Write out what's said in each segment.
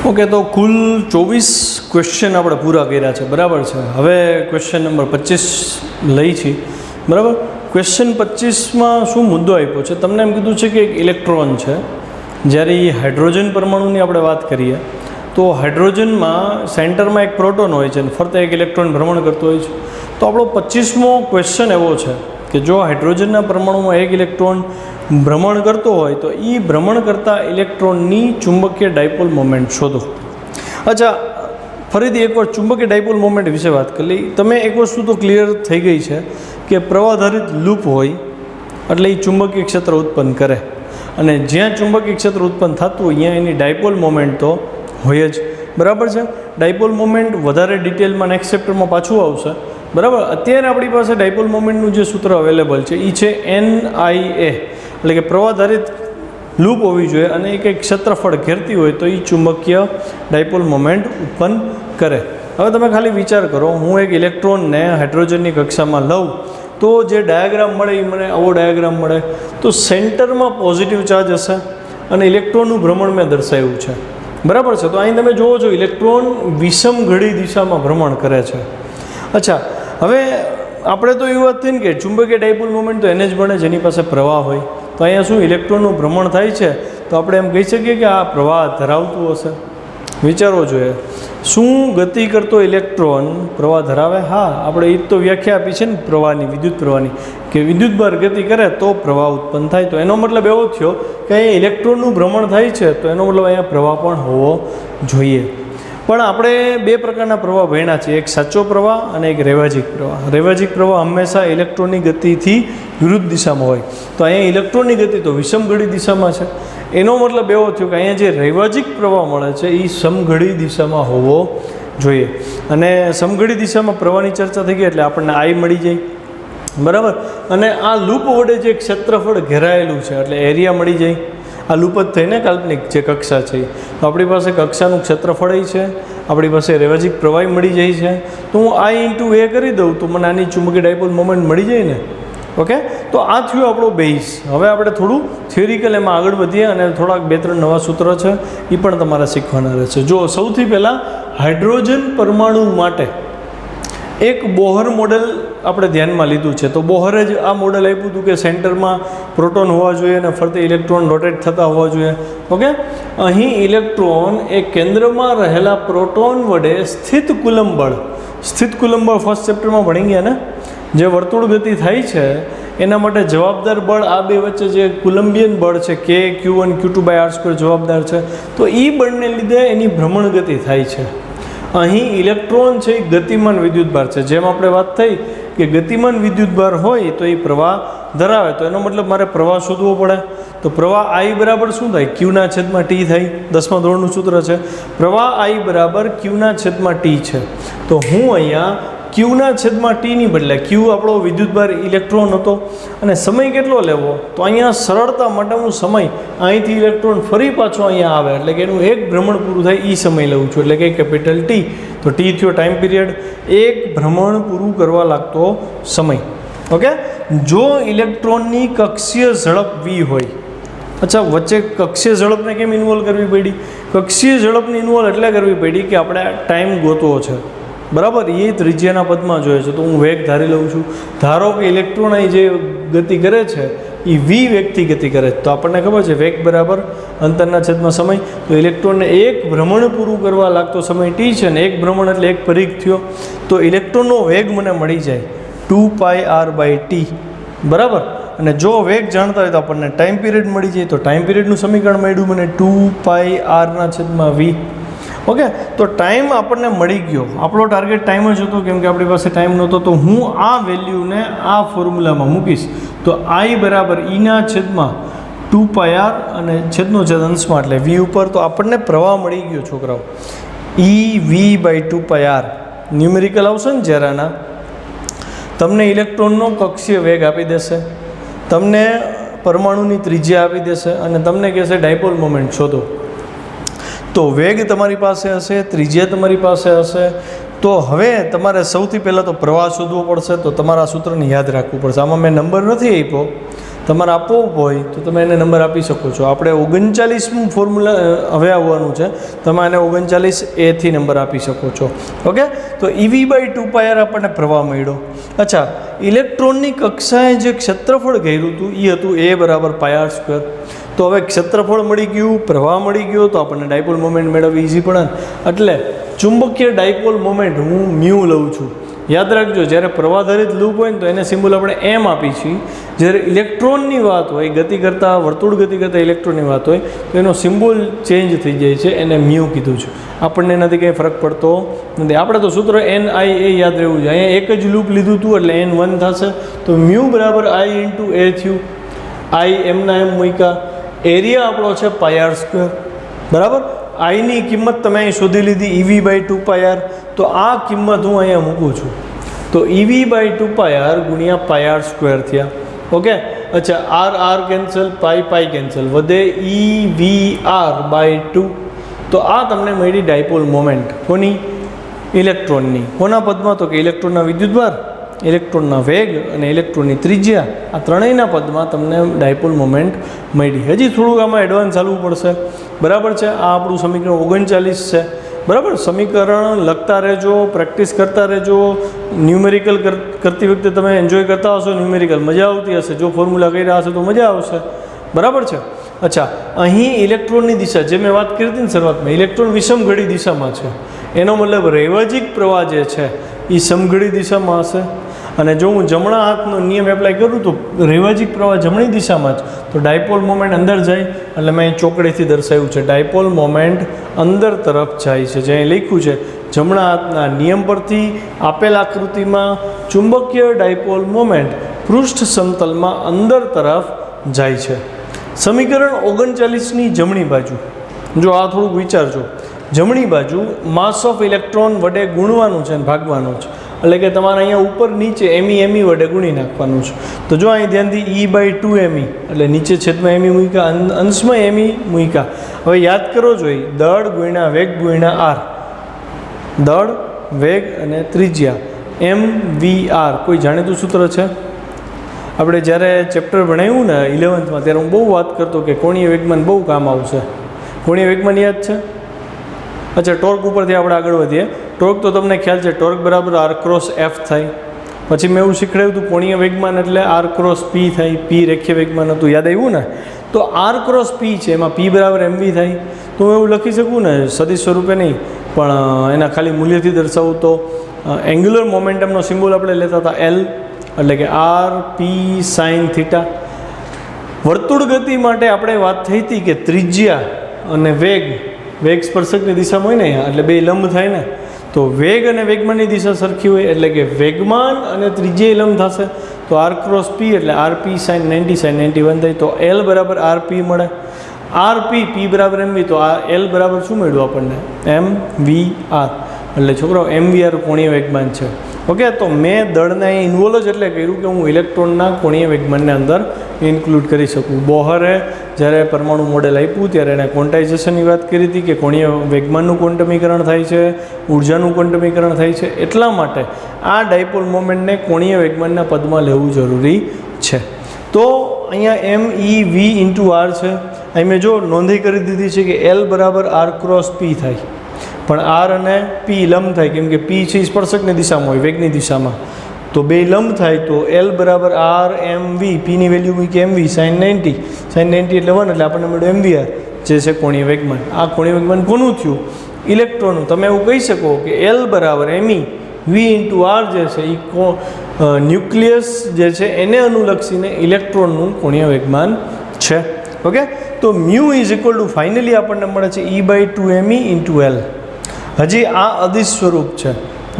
Okay, તો કુલ 24 question આપણે પૂરા કર્યા છે, બરાબર છે. હવે ક્વેશ્ચન નંબર 25 લઈ છીએ, બરાબર. ક્વેશ્ચન 25માં શું મુદ્દો આપ્યો છે? તમને એમ કીધું છે કે એક ઇલેક્ટ્રોન છે. જ્યારે એ હાઇડ્રોજન પરમાણુની આપણે વાત કરીએ તો હાઇડ્રોજનમાં સેન્ટરમાં એક પ્રોટોન હોય છે અને ફરતે એક ઇલેક્ટ્રોન ભ્રમણ કરતો હોય છે. તો આપણો 25મો ક્વેશ્ચન એવો છે કે જો હાઇડ્રોજનના પરમાણુમાં એક ઇલેક્ટ્રોન ભ્રમણ કરતો હોય તો એ ભ્રમણ કરતા ઇલેક્ટ્રોનની ચુંબકીય ડાયપોલ મોમેન્ટ શોધો. અચ્છા, ફરીથી એકવાર ચુંબકીય ડાયપોલ મોમેન્ટ વિશે વાત કરી લઈ. તમે એક વસ્તુ તો ક્લિયર થઈ ગઈ છે કે પ્રવાધારિત લૂપ હોય એટલે એ ચુંબકીય ક્ષેત્ર ઉત્પન્ન કરે, અને જ્યાં ચુંબકીય ક્ષેત્ર ઉત્પન્ન થતું હોય ત્યાં એની ડાયપોલ મોમેન્ટ તો હોય જ, બરાબર છે. ડાયપોલ મોમેન્ટ વધારે ડિટેલમાં નેક્સ્ટ ચેપ્ટરમાં પાછું આવશે, બરાબર. અત્યારે આપણી પાસે ડાયપોલ મોમેન્ટનું જે સૂત્ર અવેલેબલ છે એ છે NIA, એટલે કે પ્રવાધારિત લૂપ હોવી જોઈએ અને એ કંઈક ક્ષેત્રફળ ઘેરતી હોય તો એ ચુંબકીય ડાયપોલ મોમેન્ટ ઉત્પન્ન કરે. હવે તમે ખાલી વિચાર કરો, હું એક ઇલેક્ટ્રોનને હાઇડ્રોજનની કક્ષામાં લઉં તો જે ડાયાગ્રામ મળે એ મને આવો ડાયાગ્રામ મળે. તો સેન્ટરમાં પોઝિટિવ ચાર્જ હશે અને ઇલેક્ટ્રોનનું ભ્રમણ મેં દર્શાવ્યું છે, બરાબર છે. તો અહીં તમે જુઓ છો ઇલેક્ટ્રોન વિષમ ઘડી દિશામાં ભ્રમણ કરે છે. અચ્છા, હવે આપણે તો એ વાત થઈ ને કે ચુંબકીય ડાયપોલ મોમેન્ટ તો એને જ બને જેની પાસે પ્રવાહ હોય. તો અહીંયા શું ઇલેક્ટ્રોનનું ભ્રમણ થાય છે તો આપણે એમ કહી શકીએ કે આ પ્રવાહ ધરાવતું હશે. વિચારવો જોઈએ, શું ગતિ કરતો ઇલેક્ટ્રોન પ્રવાહ ધરાવે? હા, આપણે એ તો વ્યાખ્યા આપી છે ને પ્રવાહની, વિદ્યુત પ્રવાહની, કે વિદ્યુતભાર ગતિ કરે તો પ્રવાહ ઉત્પન્ન થાય. તો એનો મતલબ એવો થયો કે અહીંયા ઇલેક્ટ્રોનનું ભ્રમણ થાય છે તો એનો મતલબ અહીંયા પ્રવાહ પણ હોવો જોઈએ. પણ આપણે બે પ્રકારના પ્રવાહ ભણ્યા છે, એક સાચો પ્રવાહ અને એક રૈવાજિક પ્રવાહ. રૈવાજિક પ્રવાહ હંમેશા ઇલેક્ટ્રોનની ગતિથી વિરુદ્ધ દિશામાં હોય. તો અહીંયા ઇલેક્ટ્રોનની ગતિ તો વિષમઘડી દિશામાં છે. એનો મતલબ એવો થયો કે અહીંયા જે રૈવાજિક પ્રવાહ મળે છે એ સમઘડી દિશામાં હોવો જોઈએ. અને સમઘડી દિશામાં પ્રવાહની ચર્ચા થઈ ગઈ એટલે આપણને I મળી જાય, બરાબર. અને આ લૂપ વડે જે ક્ષેત્રફળ ઘેરાયેલું છે એટલે એરિયા મળી જાય. આ લૂપ જ થઈને કાલ્પનિક જે કક્ષા છે તો આપણી પાસે કક્ષાનું ક્ષેત્રફળ છે, આપણી પાસે રૈવાજિક પ્રવાહ મળી જાય છે. તો હું I × A કરી દઉં તો મને આની ચુંબકીય ડાયપોલ મોમેન્ટ મળી જાય ને. ઓકે, તો આ થયું આપણો બેઝ. હવે આપણે થોડું થિયોરિકલ એમાં આગળ વધીએ અને થોડાક 2-3 નવા સૂત્ર છે એ પણ તમારે શીખવાના રહેશે. જો સૌથી પહેલાં હાઇડ્રોજન પરમાણુ માટે એક બોહર મોડેલ આપણે ધ્યાનમાં લીધું છે. તો બોહરે જ આ મોડેલ આપ્યું હતું કે સેન્ટરમાં પ્રોટોન હોવા જોઈએ અને ફરતે ઇલેક્ટ્રોન રોટેટ થતા હોવા જોઈએ. ઓકે, અહીં ઇલેક્ટ્રોન એ કેન્દ્રમાં રહેલા પ્રોટોન વડે સ્થિત કુલંબ બળ ફર્સ્ટ ચેપ્ટરમાં ભણી ગયા ને, જે વર્તુળ ગતિ થાય છે એના માટે જવાબદાર બળ આ બે વચ્ચે જે કુલંબિયન બળ છે કે Q1 Q2/r² જવાબદાર છે. તો એ બળને લીધે એની ભ્રમણ ગતિ થાય છે. અહીં ઇલેક્ટ્રોન છે એ ગતિમાન વિદ્યુતભાર છે. જેમ આપણે વાત થઈ કે ગતિમાન વિદ્યુતભાર હોય તો એ પ્રવાહ ધરાવે, તો એનો મતલબ મારે પ્રવાહ શોધવો પડે. તો પ્રવાહ I બરાબર શું થાય? Q/T થાય. 10મા ધોરણનું સૂત્ર છે. પ્રવાહ I બરાબર Q/T છે. તો હું અહીંયા Q/T ની બદલે Q આપણો વિદ્યુતભાર ઇલેક્ટ્રોન હતો અને સમય કેટલો લેવો? તો અહીંયા સરળતા માટે હું સમય અહીંથી ઇલેક્ટ્રોન ફરી પાછો અહીંયા આવે એટલે કે એનું એક ભ્રમણ પૂરું થાય એ સમય લઉં છું, એટલે કે કેપિટલ T. તો T થયો ટાઈમ પીરિયડ, એક ભ્રમણ પૂરું કરવા લાગતો સમય. ઓકે, જો ઇલેક્ટ્રોનની કક્ષીય ઝડપ V હોય. અચ્છા, વચ્ચે કક્ષીય ઝડપને કેમ ઇન્વોલ્વ કરવી પડી? કક્ષીય ઝડપને ઇન્વોલ્વ એટલે કરવી પડી કે આપણે ટાઈમ ગોતવો છે, બરાબર. એ ત્રિજ્યાના પદમાં જોઈએ છે. તો હું વેગ ધારી લઉં છું. ધારો કે ઇલેક્ટ્રોન અહીં જે ગતિ કરે છે એ V વેગથી ગતિ કરે છે. તો આપણને ખબર છે વેગ બરાબર અંતરના છેદમાં સમય. તો ઇલેક્ટ્રોનને એક ભ્રમણ પૂરું કરવા લાગતો સમય T છે ને એક ભ્રમણ એટલે એક પરિઘ થયો. તો ઇલેક્ટ્રોનનો વેગ મને મળી જાય 2πr/T, બરાબર. અને જો વેગ જાણતા હોય તો આપણને ટાઈમ પીરિયડ મળી જાય. તો ટાઈમ પીરિયડનું સમીકરણ મળ્યું મને 2πr/V. ઓકે, તો ટાઈમ આપણને મળી ગયો. આપણો ટાર્ગેટ ટાઈમ જ હતો કેમ કે આપણી પાસે ટાઈમ નહોતો. તો હું આ વેલ્યુને આ ફોર્મ્યુલામાં મૂકીશ. તો I બરાબર E/2πr અને છેદનો છેદ અંશમાં એટલે V ઉપર. તો આપણને પ્રવાહ મળી ગયો છોકરાઓ, EV/2πr. ન્યુમેરિકલ આવશે ને જ્યારે આના, તમને ઇલેક્ટ્રોનનો કક્ષીય વેગ આપી દેશે, તમને પરમાણુની ત્રિજ્યા આપી દેશે અને તમને કહેશે ડાયપોલ મોમેન્ટ શોધો. તો વેગ તમારી પાસે હશે, ત્રિજ્યા તમારી પાસે હશે. તો હવે તમારે સૌથી પહેલાં તો પ્રવાહ શોધવો પડશે. તો તમારા સૂત્રને યાદ રાખવું પડશે. આમાં મેં નંબર નથી આપ્યો, તમારે આપવો હોય તો તમે એને નંબર આપી શકો છો. આપણે 39મું ફોર્મ્યુલા હવે આવવાનું છે, તમે આને 39A થી નંબર આપી શકો છો. ઓકે, તો EV/2πr આપણને પ્રવાહ મળ્યો. અચ્છા, ઇલેક્ટ્રોનની કક્ષાએ જે ક્ષેત્રફળ ઘેર્યું હતું એ હતું A = πr². તો હવે ક્ષેત્રફળ મળી ગયું, પ્રવાહ મળી ગયો, તો આપણને ડાયપોલ મોમેન્ટ મેળવવી ઇઝી પડે. એટલે ચુંબકીય ડાયપોલ મોમેન્ટ હું મ્યુ લઉં છું. યાદ રાખજો, જ્યારે પ્રવાહધારિત લૂપ હોય ને તો એને સિમ્બોલ આપણે એમ આપી છીએ. જ્યારે ઇલેક્ટ્રોનની વાત હોય, ગતિ કરતાં, વર્તુળ ગતિ કરતાં ઇલેક્ટ્રોનની વાત હોય તો એનો સિમ્બોલ ચેન્જ થઈ જાય છે, એને મ્યુ કીધું છે. આપણને એનાથી કંઈ ફરક પડતો નથી. આપણે તો સૂત્ર NIA યાદ રહેવું જોઈએ. અહીંયા એક જ લૂપ લીધું હતું એટલે N1 થશે, તો મ્યુ = I × A થયું. I એમના એમ મૂક્યા. એરિયા આપણો છે πr², બરાબર. આઈની કિંમત તમે અહીં શોધી લીધી EV/2πr, તો આ કિંમત હું અહીંયા મૂકું છું. તો EV/2πr × πr² થયા. ઓકે, અચ્છા, R કેન્સલ, પાઈ કેન્સલ, વધે EVR/2. તો આ તમને મળી ડાયપોલ મોમેન્ટ. કોની? ઇલેક્ટ્રોનની. કોના પદમાં? તો કે ઇલેક્ટ્રોનના વિદ્યુતભાર, ઇલેક્ટ્રોનના વેગ અને ઇલેક્ટ્રોનની ત્રિજ્યા, આ ત્રણેયના પદમાં તમને ડાયપોલ મોમેન્ટ મળી. હજી થોડુંક આમાં એડવાન્સ ચાલવું પડશે, બરાબર છે. આ આપણું સમીકરણ 39 છે, બરાબર. સમીકરણ લખતા રહેજો, પ્રેક્ટિસ કરતા રહેજો. ન્યુમેરિકલ કરતી વખતે તમે એન્જોય કરતા હશો, ન્યુમેરિકલ મજા આવતી હશે. જો ફોર્મ્યુલા કર્યા હશે તો મજા આવશે, બરાબર છે. અચ્છા, અહીં ઇલેક્ટ્રોનની દિશા, જે મેં વાત કરી હતી ને શરૂઆતમાં, ઇલેક્ટ્રોન વિષમઘડી દિશામાં છે. એનો મતલબ રૈવજિક પ્રવાહ જે છે એ સમઘડી દિશામાં હશે. અને જો હું જમણા હાથનો નિયમ એપ્લાય કરું તો રૈવજિક પ્રવાહ જમણી દિશામાં જ, તો ડાયપોલ મોમેન્ટ અંદર જાય. એટલે મેં અહીં ચોકડીથી દર્શાવ્યું છે, ડાયપોલ મોમેન્ટ અંદર તરફ જાય છે. જે અહીં લખ્યું છે, જમણા હાથના નિયમ પરથી આપેલ આકૃતિમાં ચુંબકીય ડાયપોલ મોમેન્ટ પૃષ્ઠ સમતલમાં અંદર તરફ જાય છે. સમીકરણ 39ની જમણી બાજુ, જો આ થોડુંક વિચારજો. જમણી બાજુ માસ ઓફ ઇલેક્ટ્રોન વડે ગુણવાનું છે અને ભાગવાનું છે. એટલે કે તમારે અહીંયા ઉપર નીચે ME વડે ગુણી નાખવાનું છે. તો જો અહીં ધ્યાનથી E/2me, એટલે નીચે છેદમાં ME મૂક્યા, અંશમાં ME મૂક્યા. હવે યાદ કરો જોઈએ, દળ ગુણ્યા વેગ ગુણ્યા R, દળ, વેગ અને ત્રિજ્યા MVR કોઈ જાણીતું સૂત્ર છે? આપણે જ્યારે ચેપ્ટર ભણાવ્યું ને 11th ત્યારે હું બહુ વાત કરતો કે કોણીય વેગમાન બહુ કામ આવશે. કોણીય વેગમાન યાદ છે? અચ્છા, ટોર્ક ઉપરથી આપણે આગળ વધીએ. ટોર્ક તો તમને ખ્યાલ છે, ટોર્ક = R×F થાય. પછી મેં એવું શીખવાડ્યું હતું, કોણીય વેગમાન એટલે R×P થાય. P રેખીય વેગમાન હતું, યાદ આવ્યું ને? તો R×P છે, એમાં P = mv થાય. તો હું એવું લખી શકું ને, સદિશ સ્વરૂપે નહીં પણ એના ખાલી મૂલ્યથી દર્શાવું તો એંગ્યુલર મોમેન્ટમનો સિમ્બોલ આપણે લેતા હતા L, એટલે કે RP sin θ. વર્તુળ ગતિ માટે આપણે વાત થઈ હતી કે ત્રિજ્યા અને વેગ સ્પર્શકની દિશામાં હોય ને, એટલે બે લંબ થાય ને. તો વેગ અને વેગમાનની દિશા સરખી હોય એટલે કે વેગમાન અને ત્રિજ્યા લંબ થશે. તો R×P એટલે RP sin 90 sin 91 થાય. તો L = RP મળે. RP P = mv, તો આ L = શું મળ્યું આપણને? MVR. એટલે છોકરાઓ MVR કોણીય વેગમાન છે. ઓકે, તો મેં દળને ઇન્વોલ્વ જ એટલે કર્યું કે હું ઇલેક્ટ્રોનના કોણીય વેગમાનને અંદર ઇન્ક્લુડ કરી શકું. બોહરે જ્યારે પરમાણુ મોડેલ આપ્યું ત્યારે એણે ક્વોન્ટાઇઝેશનની વાત કરી હતી કે કોણીય વેગમાનનું ક્વોન્ટમીકરણ થાય છે, ઉર્જાનું ક્વોન્ટમીકરણ થાય છે. એટલા માટે આ ડાયપોલ મોમેન્ટને કોણીય વેગમાનના પદમાં લેવું જરૂરી છે. તો અહીંયા MEV/R છે. અહીં મેં જો નોંધી કરી દીધી છે કે L = R×P થાય, પણ R અને P લંબ થાય, કેમ કે P છે સ્પર્શકની દિશામાં હોય, વેગની દિશામાં. તો બે લંબ થાય તો L = RMV, P ની વેલ્યુ મૂકી MV sin 90 એટલે 1, એટલે આપણને મળ્યું MVR, જે છે કોણીય વેગમાન. આ કોણીય વેગમાન કોનું થયું? ઇલેક્ટ્રોનનું. તમે એવું કહી શકો કે L = ME V/R જે છે એ ન્યુક્લિયસ જે છે એને અનુલક્ષીને ઇલેક્ટ્રોનનું કોણીય વેગમાન છે. ઓકે, તો મ્યુ ફાઇનલી આપણને મળે છે E/2me × L. હજી આ અદિશ સ્વરૂપ છે,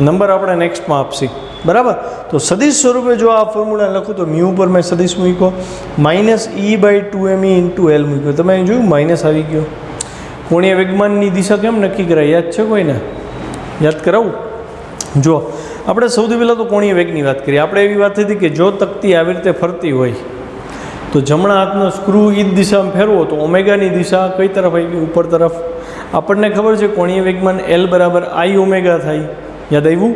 નંબર આપણે નેક્સ્ટમાં આપશી, બરાબર. તો સદિશ સ્વરૂપે જો આ ફોર્મ્યુલા લખું તો મ્યુ પર મેં સદિશ મૂક્યો, -E/2me × L મૂક્યો. તમે અહીં જોયું માઇનસ આવી ગયો. કોણીય વેગમાનની દિશા કેમ નક્કી કરાય? યાદ છે કોઈને? યાદ કરાવું? જો આપણે સૌથી પહેલાં તો કોણીય વેગની વાત કરીએ. આપણે એવી વાત હતી કે જો તકતી આવી રીતે ફરતી હોય તો જમણા હાથનો સ્ક્રૂ એ જ દિશામાં ફેરવો તો ઓમેગાની દિશા કઈ તરફ આવી ગઈ? ઉપર તરફ. આપણને ખબર છે કોણીય વેગમાન L = I ω થાય. યાદ આવ્યું?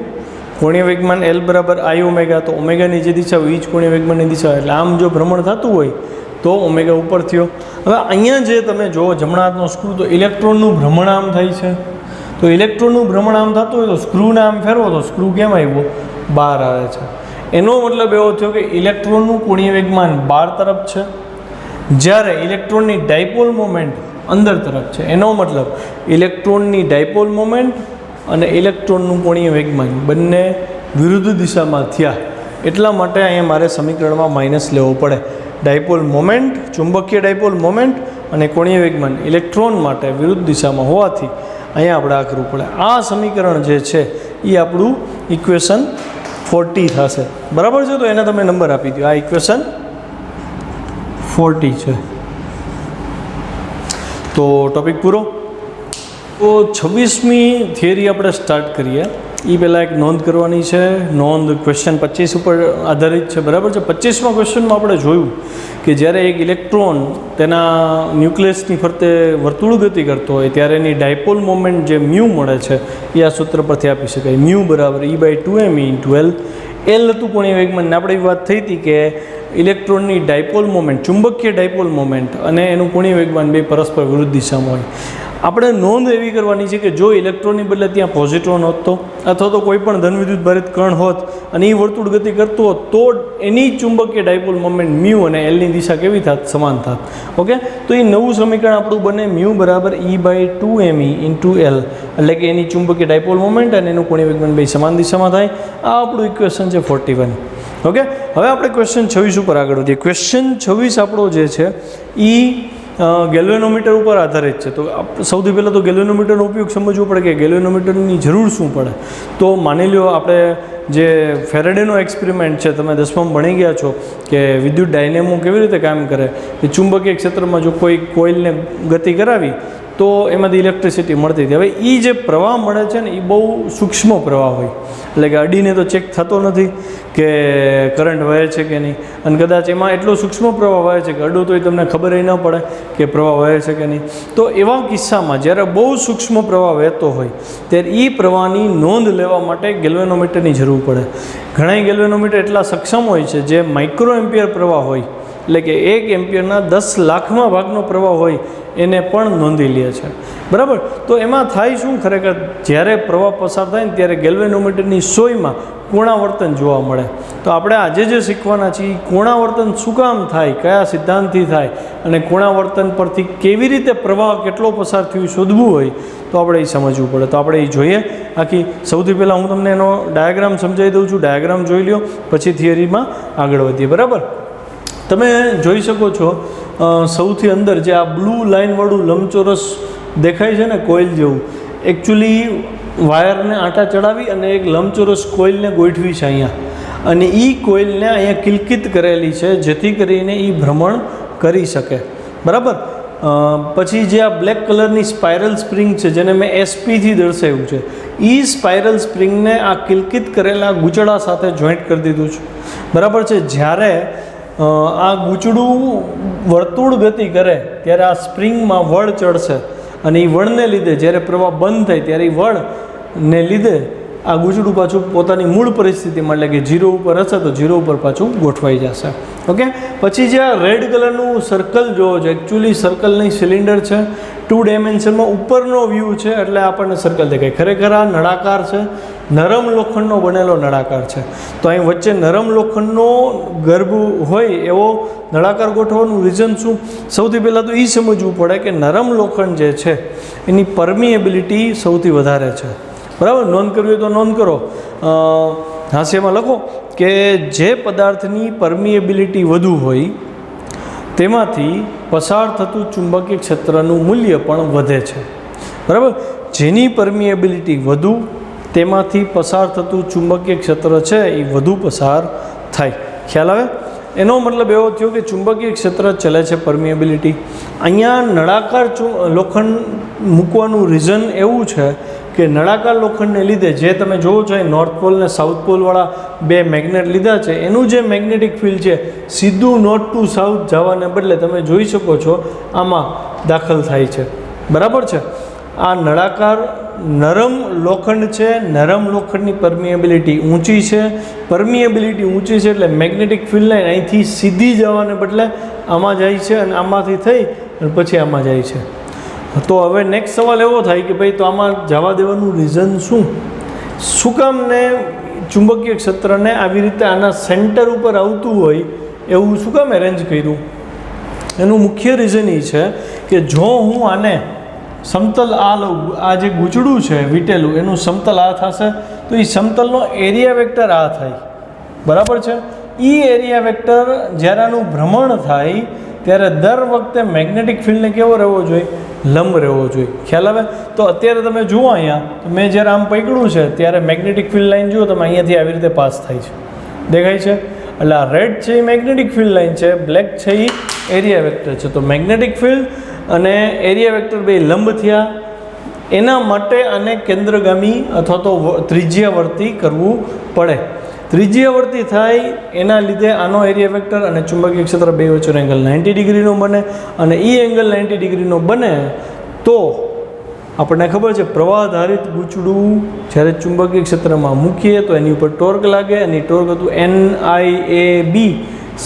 કોણીય વેગમાન L બરાબર I ઓમેગા, તો ઓમેગાની જે દિશા હોય એ જ કોણીય વેગમાનની દિશા હોય, એટલે આમ જો ભ્રમણ થતું હોય તો ઓમેગા ઉપર થયો. હવે અહીંયા જે તમે જુઓ જમણા હાથનો સ્ક્રૂ, તો ઇલેક્ટ્રોનનું ભ્રમણ આમ થાય છે, તો ઇલેક્ટ્રોનનું ભ્રમણ આમ થતું હોય તો સ્ક્રૂને આમ ફેરવો તો સ્ક્રૂ કેમ આવ્યો? બહાર આવે છે. એનો મતલબ એવો થયો કે ઇલેક્ટ્રોનનું કોણીય વેગમાન બહાર તરફ છે, જ્યારે ઇલેક્ટ્રોનની ડાયપોલ મોમેન્ટ અંદર તરફ છે. એનો મતલબ ઇલેક્ટ્રોનની ડાયપોલ મોમેન્ટ અને ઇલેક્ટ્રોનનું કોણીય વેગમાન બંને વિરુદ્ધ દિશામાં થયા, એટલા માટે અહીંયા મારે સમીકરણમાં માઇનસ લેવો પડે. ડાયપોલ મોમેન્ટ, ચુંબકીય ડાયપોલ મોમેન્ટ અને કોણીય વેગમાન ઇલેક્ટ્રોન માટે વિરુદ્ધ દિશામાં હોવાથી અહીંયા આપણે આ કરવું પડે. આ સમીકરણ જે છે એ આપણું ઇક્વેશન 40 થશે. બરાબર છે? તો એને તમે નંબર આપી દો. આ ઇક્વેશન 40 છે. તો ટોપિક પૂરો. તો 26મી થિયરી આપણે સ્ટાર્ટ કરીએ. એ પહેલાં એક નોંધ કરવાની છે. નોંધ ક્વેશ્ચન 25 ઉપર આધારિત છે. બરાબર છે? 25મા ક્વેશ્ચનમાં આપણે જોયું કે જ્યારે એક ઇલેક્ટ્રોન તેના ન્યુક્લિયસની ફરતે વર્તુળ ગતિ કરતો હોય ત્યારે એની ડાયપોલ મોમેન્ટ જે મ્યુ મળે છે એ આ સૂત્ર પરથી આપી શકાય. મ્યુ બરાબર E/2m × L. L હતું કોણીય વેગમાન. આપણે એ વાત થઈ હતી કે ઇલેક્ટ્રોનની ડાયપોલ મોમેન્ટ, ચુંબકીય ડાયપોલ મોમેન્ટ અને એનું કોણીય વેગમાન બે પરસ્પર વિરુદ્ધ દિશામાં હોય. આપણે નોંધ એવી કરવાની છે કે જો ઇલેક્ટ્રોનની બદલે ત્યાં પોઝિટ્રોન હોત તો, અથવા તો કોઈ પણ ધનવિદ્યુત ભારિત કણ હોત અને એ વર્તુળ ગતિ કરતો હોત, તો એની ચુંબકીય ડાયપોલ મોમેન્ટ મ્યુ અને એલની દિશા કેવી થાત? સમાન થાત. ઓકે, તો એ નવું સમીકરણ આપણું બને મ્યુ બરાબર E/2me × L, એટલે કે એની ચુંબકીય ડાયપોલ મોમેન્ટ અને એનું કોણીય વેગમાન બે સમાન દિશામાં થાય. આ આપણું ઇક્વેશન છે 41. ઓકે, હવે આપણે ક્વેશ્ચન 26 ઉપર આગળ વધીએ. ક્વેશ્ચન 26 આપણો જે છે એ ગેલ્વેનોમીટર ઉપર આધારિત છે. તો સૌથી પહેલાં તો ગેલ્વેનોમીટરનો ઉપયોગ સમજવો પડે કે ગેલ્વેનોમીટરની જરૂર શું પડે. તો માની લો આપણે જે ફેરેડેનો એક્સપેરિમેન્ટ છે, તમે 10માં ભણી ગયા છો કે વિદ્યુત ડાયનેમો કેવી રીતે કામ કરે, કે ચુંબકીય ક્ષેત્રમાં જો કોઈ કોઇલને ગતિ કરાવી તો એમાંથી ઇલેક્ટ્રિસિટી મળતી હતી. હવે એ જે પ્રવાહ મળે છે ને એ બહુ સૂક્ષ્મ પ્રવાહ હોય, એટલે કે અડીને તો ચેક થતો નથી કે કરંટ વહે છે કે નહીં, અને કદાચ એમાં એટલો સૂક્ષ્મ પ્રવાહ વહે છે કે અડો તો એ તમને ખબર ન પડે કે પ્રવાહ વહે છે કે નહીં. તો એવા કિસ્સામાં જ્યારે બહુ સૂક્ષ્મ પ્રવાહ વહેતો હોય ત્યારે એ પ્રવાહની નોંધ લેવા માટે ગેલ્વેનોમીટરની જરૂર પડે. ઘણા ગેલ્વેનોમીટર એટલા સક્ષમ હોય છે જે માઇક્રો એમ્પિયર પ્રવાહ હોય, એટલે કે 1 એમ્પિયરના 10 લાખમાં ભાગનો પ્રવાહ હોય એને પણ નોંધી લે છે. બરાબર? તો એમાં થાય શું ખરેખર, જ્યારે પ્રવાહ પસાર થાય ને ત્યારે ગેલ્વેનોમીટરની સોયમાં કોણાવર્તન જોવા મળે. તો આપણે આજે જે શીખવાના છીએ કોણાવર્તન શું કામ થાય, કયા સિદ્ધાંતથી થાય અને કોણાવર્તન પરથી કેવી રીતે પ્રવાહ કેટલો પસાર થયો શોધવું હોય તો આપણે એ સમજવું પડે. તો આપણે એ જોઈએ. આખી સૌથી પહેલાં હું તમને એનો ડાયાગ્રામ સમજાવી દઉં છું. ડાયાગ્રામ જોઈ લો, પછી થિયરીમાં આગળ વધીએ. બરાબર? તમે જોઈ શકો છો સૌથી અંદર જે આ બ્લુ લાઇનવાળું લંબચોરસ દેખાય છે ને કોઇલ જેવું, એકચ્યુઅલી વાયરને આંટા ચડાવી અને એક લંબચોરસ કોઇલને ગોઠવી છે અહીંયા, અને એ કોઇલને અહીંયા કિલકિત કરેલી છે જેથી કરીને એ ભ્રમણ કરી શકે. બરાબર? પછી જે આ બ્લેક કલરની સ્પાઇરલ સ્પ્રિંગ છે જેને મેં SP થી દર્શાવ્યું છે, એ સ્પાઇરલ સ્પ્રિંગને આ કિલકિત કરેલા ગૂંચળા સાથે જોઈન્ટ કરી દીધું છે. બરાબર છે? જ્યારે આ ગૂંચળું વર્તુળ ગતિ કરે ત્યારે આ સ્પ્રિંગમાં વળ ચડશે, અને એ વળને લીધે જ્યારે પ્રવાહ બંધ થાય ત્યારે એ વળને લીધે આ ગૂંચળું પાછું પોતાની મૂળ પરિસ્થિતિમાં, એટલે કે 0 ઉપર હશે તો 0 ઉપર પાછું ગોઠવાઈ જશે. ઓકે, પછી જે આ રેડ કલરનું સર્કલ જોવો છો, એકચ્યુઅલી સર્કલ નહીં સિલિન્ડર છે. 2 ડાયમેન્શનમાં ઉપરનો વ્યૂ છે એટલે આપણને સર્કલ દેખાય. ખરેખર આ નળાકાર છે, નરમ લોખંડનો બનેલો નળાકાર છે. તો અહીં વચ્ચે નરમ લોખંડનો ગર્ભ હોય એવો નળાકાર ગોઠવવાનું રીઝન શું? સૌથી પહેલાં તો એ સમજવું પડે કે નરમ લોખંડ જે છે એની પરમિએબિલિટી સૌથી વધારે છે. બરાબર? નોંધ કરવી હોય તો નોંધ કરો, હાસ્યમાં લખો કે જે પદાર્થની પરમિએબિલિટી વધુ હોય તેમાંથી પસાર થતું ચુંબકીય ક્ષેત્રનું મૂલ્ય પણ વધે છે. બરાબર? જેની પરમિએબિલિટી વધુ તેમાંથી પસાર થતું ચુંબકીય ક્ષેત્ર છે એ વધુ પસાર થાય. ખ્યાલ આવે? એનો મતલબ એવો થયો કે ચુંબકીય ક્ષેત્ર ચલે છે પરમિએબિલિટી. અહીંયા નળાકાર લોખંડ મૂકવાનું રીઝન એવું છે કે નળાકાર લોખંડને લીધે જે તમે જોવો છો નોર્થ પોલ ને સાઉથ પોલવાળા બે મેગ્નેટ લીધા છે, એનું જે મેગ્નેટિક ફિલ્ડ છે સીધું નોર્થ ટુ સાઉથ જવાને બદલે તમે જોઈ શકો છો આમાં દાખલ થાય છે. બરાબર છે? આ નળાકાર નરમ લોખંડ છે, નરમ લોખંડની પરમિએબિલિટી ઊંચી છે. પરમિએબિલિટી ઊંચી છે એટલે મેગ્નેટિક ફિલ્ડ લાઇન અહીંથી સીધી જવાને બદલે આમાં જાય છે અને આમાંથી થઈ અને પછી આમાં જાય છે. તો હવે નેક્સ્ટ સવાલ એવો થાય કે ભાઈ તો આમાં જવા દેવાનું રીઝન શું કામ ને ચુંબકીય ક્ષેત્રને આવી રીતે આના સેન્ટર ઉપર આવતું હોય એવું શું કામ એરેન્જ કર્યું? એનું મુખ્ય રીઝન એ છે કે જો હું આને સમતલ આ લઉં, આ જે ગૂંચળું છે વીટેલું એનું સમતલ આ થશે તો એ સમતલનો એરિયા વેક્ટર આ થાય, બરાબર છે. એ એરિયા વેક્ટર જ્યારે આનું ભ્રમણ થાય ત્યારે દર વખતે મેગ્નેટિક ફિલ્ડને કેવો રહેવો જોઈએ? લંબ રહેવો જોઈએ. ખ્યાલ આવે? તો અત્યારે તમે જુઓ અહીંયા તો મેં જ્યારે આમ પકડ્યું છે ત્યારે મેગ્નેટિક ફિલ્ડ લાઇન જુઓ તમે અહીંયાથી આવી રીતે પાસ થાય છે, દેખાય છે? એટલે આ રેડ છે એ મેગ્નેટિક ફિલ્ડ લાઇન છે, બ્લેક છે એ એરિયા વેક્ટર છે. તો મેગ્નેટિક ફિલ્ડ અને એરિયા વેક્ટર બે લંબ થયા, એના માટે આને કેન્દ્રગામી અથવા તો ત્રિજ્યાવર્તી કરવું પડે. ત્રિજ્યાવર્તી થાય એના લીધે આનો એરિયા વેક્ટર અને ચુંબકીય ક્ષેત્ર બે વચ્ચેનો એંગલ 90 ડિગ્રીનો બને, અને એ એંગલ 90 ડિગ્રીનો બને તો આપણને ખબર છે પ્રવાહ આધારિત ગૂંચળું જ્યારે ચુંબકીય ક્ષેત્રમાં મૂકીએ તો એની ઉપર ટોર્ક લાગે, અને ટોર્ક હતું NIAB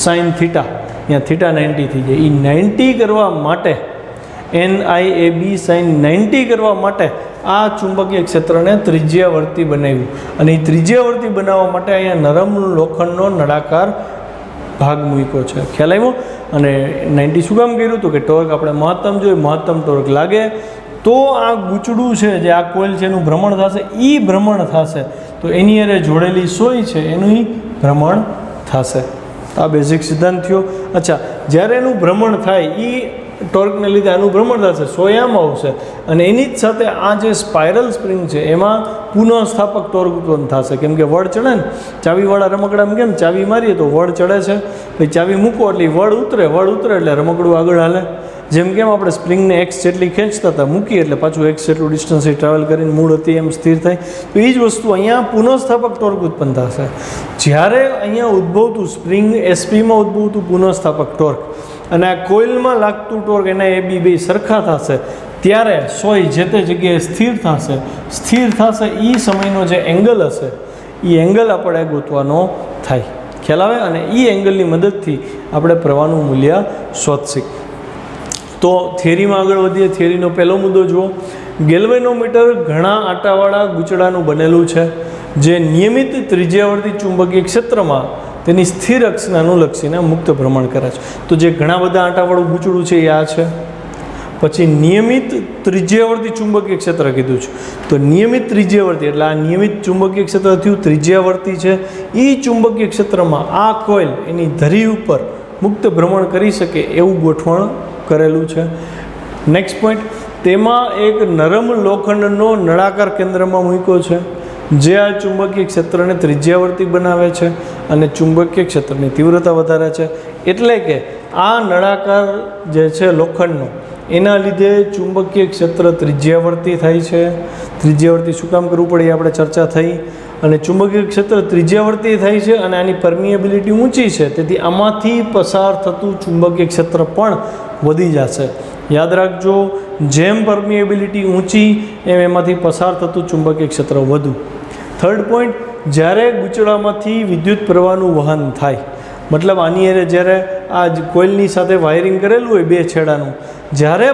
sin થીટા. અહીંયા થીટા 90 થઈ જાય. એ 90 કરવા માટે NIAB sin 90 કરવા માટે આ ચુંબકીય ક્ષેત્રને ત્રિજ્યાવર્તી બનાવ્યું, અને એ ત્રિજ્યાવર્તી બનાવવા માટે અહીંયા નરમ લોખંડનો નળાકાર ભાગ મૂક્યો છે. ખ્યાલ આવ્યો? અને 90 શું કામ કર્યું હતું કે ટોર્ક આપણે મહત્તમ જોઈએ, મહત્તમ ટોર્ક લાગે તો આ ગૂંચળું છે જે આ કોઇલ છે એનું ભ્રમણ થશે, એ ભ્રમણ થશે તો એની અરે જોડેલી સોય છે એનું ભ્રમણ થશે. આ બેઝિક સિદ્ધાંત થયો. અચ્છા, જ્યારે એનું ભ્રમણ થાય એ ટોર્કને લીધે આનું ભ્રમણ થશે, સોયામાં આવશે, અને એની જ સાથે આ જે સ્પાઇરલ સ્પ્રિંગ છે એમાં પુનઃસ્થાપક ટોર્ક ઉત્પન્ન થશે. કેમ કે વળ ચડે ને, ચાવીવાળા રમકડામાં કેમ ચાવી મારીએ તો વળ ચડે છે, પછી ચાવી મૂકો એટલે વળ ઉતરે એટલે રમકડું આગળ હાલે. જેમ કેમ આપણે સ્પ્રિંગને એક્સ જેટલી ખેંચતા હતા, મૂકીએ એટલે પાછું એક્સ જેટલું ડિસ્ટન્સ ટ્રાવેલ કરીને મૂળ હતી એમ સ્થિર થાય. તો એ જ વસ્તુ અહીંયા પુનઃસ્થાપક ટોર્ક ઉત્પન્ન થશે. જ્યારે અહીંયા ઉદ્ભવતું સ્પ્રિંગ એસપીમાં ઉદ્ભવતું પુનઃસ્થાપક ટોર્ક અને આ કોઇલમાં લાગતું ટોર્ક એના AB બે સરખા થશે ત્યારે સોય જે તે જગ્યાએ સ્થિર થશે. એ સમયનો જે એંગલ હશે એ એંગલ આપણે ગોતવાનો થાય. ખ્યાલ આવે? અને એ એંગલની મદદથી આપણે પ્રવાહનું મૂલ્ય શોધશી. તો થિયરીમાં આગળ વધીએ. થિયરીનો પહેલો મુદ્દો જુઓ. ગેલ્વેનોમીટર ઘણા આંટાવાળા ગૂંચળાનું બનેલું છે જે નિયમિત ત્રિજ્યાવર્તી ચુંબકીય ક્ષેત્રમાં તેની સ્થિર અક્ષને અનુલક્ષીને મુક્ત ભ્રમણ કરે છે. તો જે ઘણા બધા આંટાવાળું ગૂંચળું છે એ આ છે. પછી નિયમિત ત્રિજ્યાવર્તી ચુંબકીય ક્ષેત્ર કીધું છે. તો નિયમિત ત્રિજ્યાવર્તી એટલે આ નિયમિત ચુંબકીય ક્ષેત્ર થયું, ત્રિજ્યાવર્તી છે. એ ચુંબકીય ક્ષેત્રમાં આ કોઇલ એની ધરી ઉપર મુક્ત ભ્રમણ કરી શકે એવું ગોઠવણ કરેલું છે. નેક્સ્ટ પોઈન્ટ, તેમાં એક નરમ લોખંડનો નળાકાર કેન્દ્રમાં મૂક્યો છે જે આ ચુંબકીય ક્ષેત્રને ત્રિજ્યાવર્તી બનાવે છે અને ચુંબકીય ક્ષેત્રની તીવ્રતા વધારે છે. એટલે કે આ નળાકાર જે છે લોખંડનો એના લીધે ચુંબકીય ક્ષેત્ર ત્રિજ્યાવર્તી થાય છે. ત્રિજ્યાવર્તી શું કામ કરવું પડે એ આપણે ચર્ચા થઈ. અને ચુંબકીય ક્ષેત્ર ત્રિજ્યાવર્તી થાય છે અને આની પરમિએબિલિટી ઊંચી છે, તેથી આમાંથી પસાર થતું ચુંબકીય ક્ષેત્ર પણ વધી જશે. યાદ રાખજો, જેમ પરમિએબિલિટી ઊંચી એમ એમાંથી પસાર થતું ચુંબકીય ક્ષેત્ર વધુ. થર્ડ પોઈન્ટ, જ્યારે ગૂંચળામાંથી વિદ્યુત પ્રવાહનું વહન થાય, મતલબ આની અરે જ્યારે આ કોઇલની સાથે વાયરિંગ કરેલું હોય બે છેડાનું, જ્યારે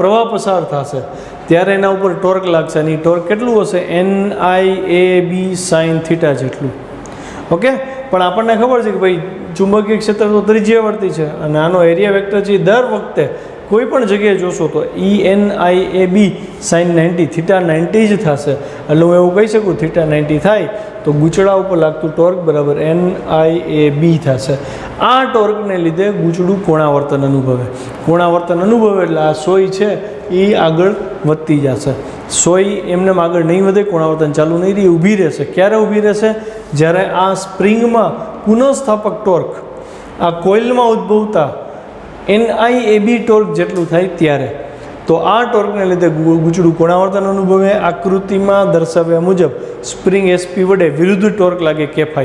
પ્રવાહ પસાર થશે ત્યારે એના ઉપર ટોર્ક લાગશે. અને ટોર્ક કેટલું હશે? NIAB sin થીટા જેટલું. ઓકે, પણ આપણને ખબર છે કે ભાઈ ચુંબકીય ક્ષેત્ર તો ત્રિજ્યાવર્તી છે અને આનો એરિયા વેક્ટર છે દર વખતે કોઈ પણ જગ્યાએ જોશો તો NIAB sin 90 થીટા 90 જ થશે. એટલે હું એવું કહી શકું થીટા 90 થાય તો ગૂંચળા ઉપર લાગતું ટોર્ક બરાબર NIAB થશે. આ ટોર્કને લીધે ગૂંચળું કોણાવર્તન અનુભવે. કોણાવર્તન અનુભવે એટલે આ સોય છે એ આગળ વધતી જશે. સોય એમને આગળ નહીં વધે, કોણાવર્તન ચાલુ નહીં રહે, ઊભી રહેશે. ક્યારે ઊભી રહેશે? જ્યારે આ સ્પ્રિંગમાં પુનઃસ્થાપક ટોર્ક આ કોઇલમાં ઉદ્ભવતા NIAB ટોર્ક જેટલું થાય ત્યારે. તો આ ટોર્કને લીધે ગૂંચળું કોણાવર્તન અનુભવે. આકૃતિમાં દર્શાવ્યા મુજબ સ્પ્રિંગ SP વડે વિરુદ્ધ ટોર્ક લાગે KΦ.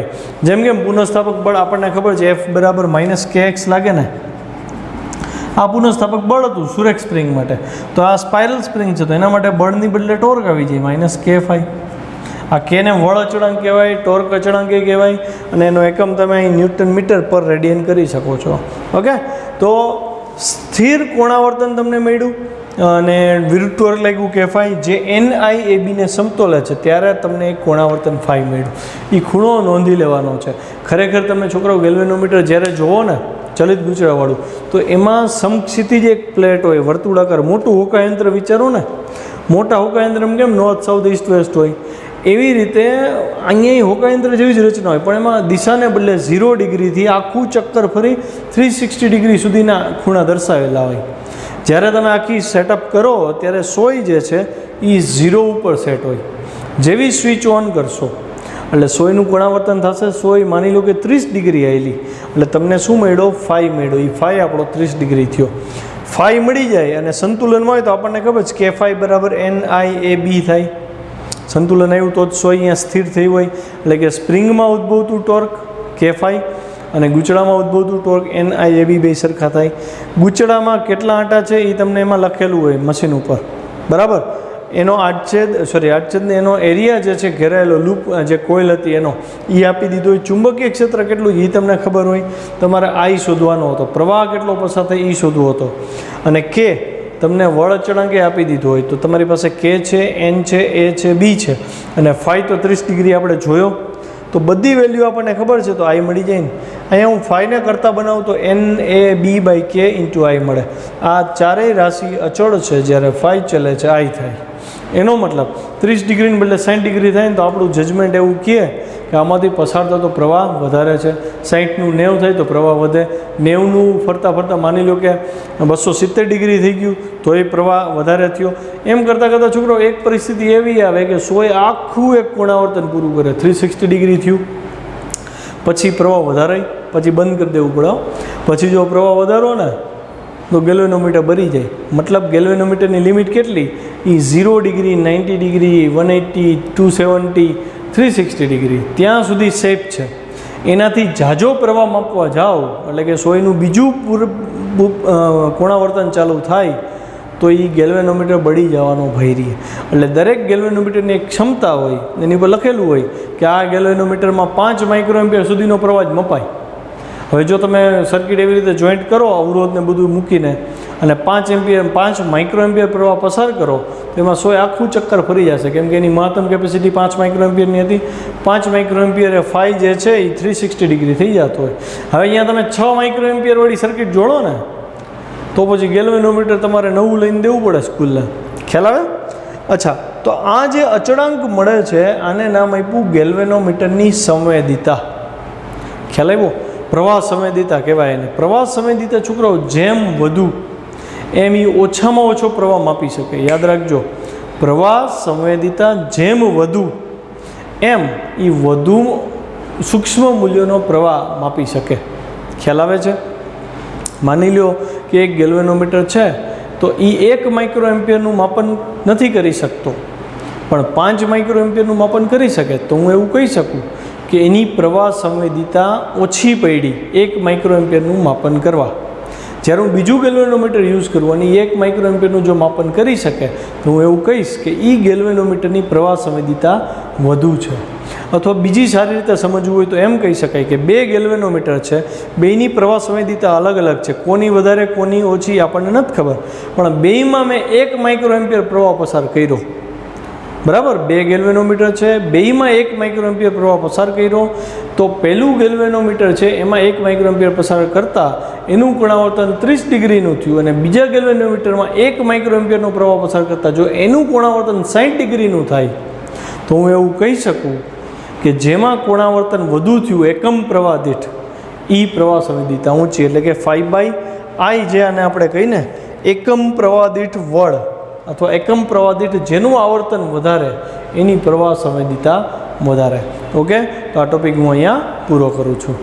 જેમ કે પુનઃસ્થાપક બળ આપણને ખબર છે F બરાબર -KX લાગે ને, આ પુનઃસ્થાપક બળ હતું સુરેખ સ્પ્રિંગ માટે, તો આ સ્પાઇરલ સ્પ્રિંગ છે તો એના માટે બળની બદલે ટોર્ક આવી જાય માઇનસ K5. આ કેને વળ અચળાંક કહેવાય, ટોર્ક અચળાંક કહેવાય, અને એનો એકમ તમે અહીં ન્યૂટન મીટર પર રેડિયન કરી શકો છો. ઓકે, તો સ્થિર કોણાવર્તન તમને મળ્યું અને વિરુદ્ધ ટોર્ક લાગ્યું K5 જે NIAB ને સમતોલે છે ત્યારે તમને એક કોણાવર્તન ફાઈ મળ્યું. એ ખૂણો નોંધી લેવાનો છે. ખરેખર તમે છોકરાઓ ગેલ્વેનોમીટર જ્યારે જોવો ને ચલિત ગૂંચળાવાળું તો એમાં સમક્ષિતિજ એક પ્લેટ હોય વર્તુળાકાર, મોટું હોકાયંત્ર વિચારો ને, મોટા હોકાયંત્રમાં કેમ નોર્થ સાઉથ ઈસ્ટ વેસ્ટ હોય એવી રીતે અહીંયા હોકાયંત્ર જેવી જ રચના હોય, પણ એમાં દિશાને બદલે 0 ડિગ્રીથી આખું ચક્કર ફરી 360 ડિગ્રી સુધીના ખૂણા દર્શાવેલા હોય. જ્યારે તમે આખી સેટઅપ કરો ત્યારે સોય જે છે એ 0 ઉપર સેટ હોય. જેવી સ્વિચ ઓન કરશો એટલે સોયનું કોણાવર્તન થશે. સોય માની લો કે 30 ડિગ્રી આવેલી એટલે તમને શું મળ્યો? ફાઈ મળ્યો. એ ફાઈ આપણો 30 ડિગ્રી થયો. ફાઈ મળી જાય અને સંતુલનમાં હોય તો આપણને ખબર છે K5 બરાબર NIAB થાય. સંતુલન આવ્યું તો જ સોય અહીંયા સ્થિર થઈ હોય, એટલે કે સ્પ્રિંગમાં ઉદ્ભવતું ટોર્ક K5 અને ગૂંચળામાં ઉદ્ભવતું ટોર્ક NIAB બે સરખા થાય. ગૂંચળામાં કેટલા આંટા છે એ તમને એમાં લખેલું હોય મશીન ઉપર, બરાબર. એનો આડછેદને એનો એરિયા જે છે ઘેરાયેલો લૂપ જે કોઇલ હતી એનો એ આપી દીધો હોય. ચુંબકીય ક્ષેત્ર કેટલું એ તમને ખબર હોય, તમારે I શોધવાનો હતો, પ્રવાહ કેટલો પસાર થાય એ શોધવો હતો, અને K તમને વળ અચળાંકે આપી દીધો હોય તો તમારી પાસે K છે, N છે, A છે, B છે, અને ફાઈ તો 30 ડિગ્રી આપણે જોયો તો બધી વેલ્યુ આપણને ખબર છે તો I મળી જાય ને. અહીંયા હું ફાઈને કરતાં બનાવું તો NAB/K × I મળે. આ ચારેય રાશિ અચળ છે, જ્યારે ફાઈ ચલે છે I થાય. એનો મતલબ 30 ડિગ્રીને બદલે 60 ડિગ્રી થાય ને તો આપણું જજમેન્ટ એવું કહે કે આમાંથી પસાર થતો પ્રવાહ વધારે છે. 60નું 90 થાય તો પ્રવાહ વધે. 90નું ફરતા ફરતા માની લો કે 270 ડિગ્રી થઈ ગયું તો એ પ્રવાહ વધારે થયો. એમ કરતાં કરતાં છોકરો એક પરિસ્થિતિ એવી આવે કે સોય આખું એક કોણાવર્તન પૂરું કરે, 360 ડિગ્રી થયું, પછી પ્રવાહ વધારે, પછી બંધ કરી દેવું પડે. પછી જો પ્રવાહ વધારો ને તો ગેલ્વેનોમીટર બરી જાય. મતલબ ગેલ્વેનોમીટરની લિમિટ કેટલી? એ 0 ડિગ્રી, 90 ડિગ્રી, 180, 270, 360 ડિગ્રી ત્યાં સુધી સેફ છે. એનાથી ઝાઝો પ્રવાહ માપવા જાઓ એટલે કે સોયનું બીજું કોણાવર્તન ચાલુ થાય તો એ ગેલ્વેનોમીટર બળી જવાનો ભય રહે. એટલે દરેક ગેલ્વેનોમીટરની એક ક્ષમતા હોય, એની પર લખેલું હોય કે આ ગેલ્વેનોમીટરમાં 5 માઇક્રોએમ્પિયર સુધીનો પ્રવાહ જ મપાય. હવે જો તમે સર્કિટ એવી રીતે જોઈન્ટ કરો અવરોધને બધું મૂકીને અને 5 માઇક્રોએમ્પિયર પ્રવાહ પસાર કરો તો એમાં સોય આખું ચક્કર ફરી જશે, કેમ કે એની મહત્તમ કેપેસિટી 5 માઇક્રોએમ્પિયરની હતી. 5 માઇક્રોએમ્પિયર એ ફાઈ જે છે એ 360 ડિગ્રી થઈ જતો હોય. હવે અહીંયા તમે 6 માઇક્રોએમ્પિયર વાળી સર્કિટ જોડો ને તો પછી ગેલ્વેનોમીટર તમારે નવું લઈને દેવું પડે સ્કૂલને. ખ્યાલ આવે? અચ્છા, તો આ જે અચળાંક મળે છે આને નામ આપ્યું ગેલ્વેનોમીટરની સંવેદિતા. ખ્યાલ આવ્યો? પ્રવાહ સંવેદિતા કહેવાય એને. પ્રવાહ સંવેદિતા છોકરાઓ જેમ વધુ એમ એ ઓછામાં ઓછો પ્રવાહ માપી શકે. યાદ રાખજો, પ્રવાહ સંવેદિતા જેમ વધુ એમ એ વધુ સૂક્ષ્મ મૂલ્યોનો પ્રવાહ માપી શકે. ખ્યાલ આવે છે? માની લો કે એક ગેલ્વેનોમીટર છે તો એ 1 માઇક્રોએમ્પિયરનું માપન નથી કરી શકતો પણ 5 માઇક્રોએમ્પિયરનું માપન કરી શકે. તો હું એવું કહી શકું કે એની પ્રવાહ સંવેદિતા ઓછી પડી 1 માઇક્રોએમ્પિયરનું માપન કરવા. જ્યારે હું બીજું ગેલ્વેનોમીટર યુઝ કરું અને 1 માઇક્રોએમ્પિયરનું જો માપન કરી શકે તો હું એવું કહીશ કે એ ગેલ્વેનોમીટરની પ્રવાહ સંવેદિતા વધુ છે. અથવા બીજી સારી રીતે સમજવું હોય તો એમ કહી શકાય કે 2 ગેલ્વેનોમીટર છે, બેયની પ્રવાહ સંવેદિતા અલગ અલગ છે. કોની વધારે કોની ઓછી આપણને નથી ખબર, પણ બેયમાં મેં 1 માઇક્રોએમ્પિયર પ્રવાહ પસાર કર્યો. બરાબર? 2 ગેલ્વેનોમીટર છે, બેયમાં 1 માઇક્રોએમ્પિયર પ્રવાહ પસાર કર્યો. તો પહેલું ગેલ્વેનોમીટર છે એમાં 1 માઇક્રોએમ્પિયર પસાર કરતાં એનું કોણાવર્તન 30 ડિગ્રીનું થયું, અને બીજા ગેલ્વેનોમીટરમાં 1 માઇક્રોએમ્પિયરનો પ્રવાહ પસાર કરતાં જો એનું કોણાવર્તન 60 ડિગ્રીનું થાય તો હું એવું કહી શકું કે જેમાં કોણાવર્તન વધુ થયું એકમ પ્રવાહ દીઠ એ પ્રવાહ સંવેદિતા ઊંચી. એટલે કે φ/I જે આને આપણે કહીને એકમ પ્રવાહ દીઠ વળ અથવા એકમ પ્રવાહ દીઠ જેનું આવર્તન વધારે એની પ્રવાહ સંવેદિતા વધારે. ઓકે, તો આ ટોપિક હું અહીંયા પૂરો કરું છું.